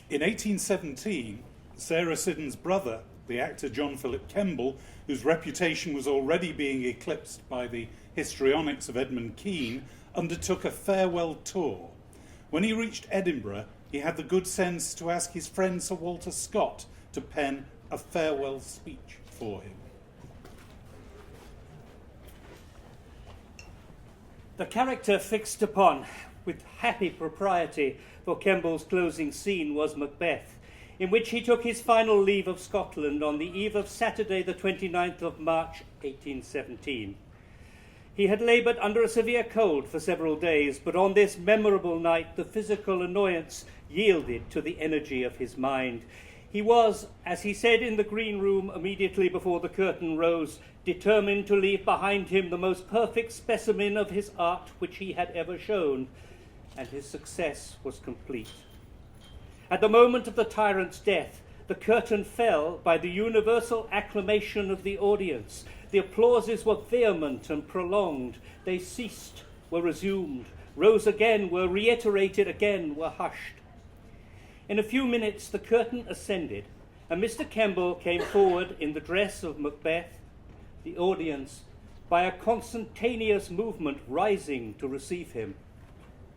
In 1817, Sarah Siddon's brother, the actor John Philip Kemble, whose reputation was already being eclipsed by the histrionics of Edmund Kean, undertook a farewell tour. When he reached Edinburgh, he had the good sense to ask his friend Sir Walter Scott to pen a farewell speech for him. The character fixed upon with happy propriety for Kemble's closing scene was Macbeth, in which he took his final leave of Scotland on the eve of Saturday the 29th of March 1817. He had laboured under a severe cold for several days, but on this memorable night the physical annoyance yielded to the energy of his mind. He was, as he said in the green room immediately before the curtain rose, determined to leave behind him the most perfect specimen of his art which he had ever shown, and his success was complete. At the moment of the tyrant's death, the curtain fell by the universal acclamation of the audience. The applauses were vehement and prolonged. They ceased, were resumed, rose again, were reiterated again, were hushed. In a few minutes the curtain ascended, and Mr. Kemble came forward in the dress of Macbeth, the audience, by a consentaneous movement, rising to receive him,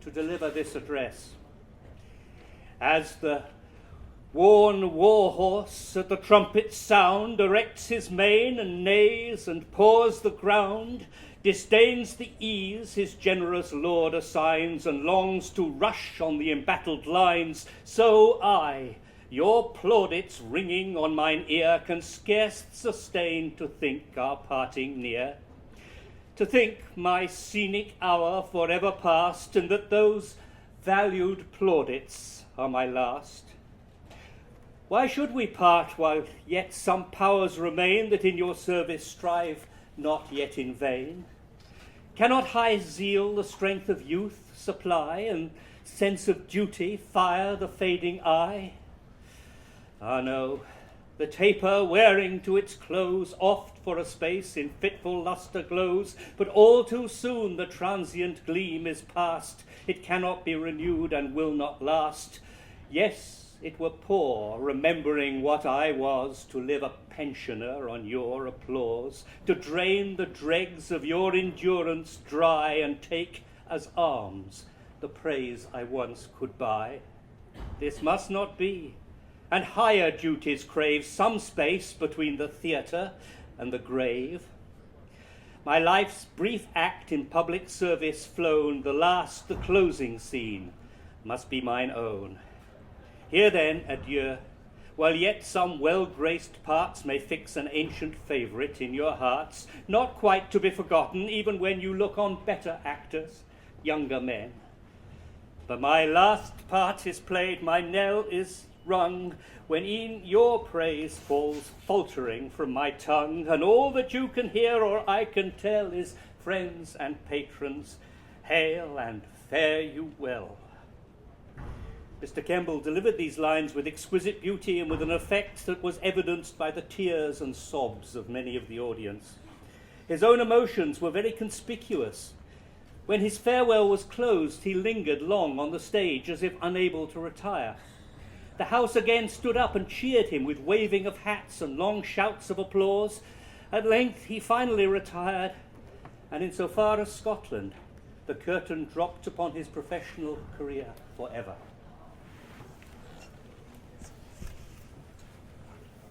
to deliver this address. As the worn war horse at the trumpet's sound erects his mane and neighs and paws the ground, disdains the ease his generous lord assigns, and longs to rush on the embattled lines, so I, your plaudits ringing on mine ear, can scarce sustain to think our parting near, to think my scenic hour forever past, and that those valued plaudits are my last. Why should we part while yet some powers remain that in your service strive not yet in vain? Cannot high zeal the strength of youth supply, and sense of duty fire the fading eye? Ah no, the taper wearing to its close oft for a space in fitful lustre glows, but all too soon the transient gleam is past. It cannot be renewed and will not last. Yes, it were poor, remembering what I was, to live a pensioner on your applause, to drain the dregs of your endurance dry, and take as alms the praise I once could buy. This must not be, and higher duties crave some space between the theatre and the grave. My life's brief act in public service flown, the last, the closing scene, must be mine own. Here then, adieu, while yet some well-graced parts may fix an ancient favourite in your hearts, not quite to be forgotten, even when you look on better actors, younger men. But my last part is played, my knell is rung, when e'en your praise falls faltering from my tongue, and all that you can hear or I can tell is, friends and patrons, hail and fare you well. Mr. Kemble delivered these lines with exquisite beauty and with an effect that was evidenced by the tears and sobs of many of the audience. His own emotions were very conspicuous. When his farewell was closed, he lingered long on the stage as if unable to retire. The house again stood up and cheered him with waving of hats and long shouts of applause. At length he finally retired, and insofar as Scotland, the curtain dropped upon his professional career forever.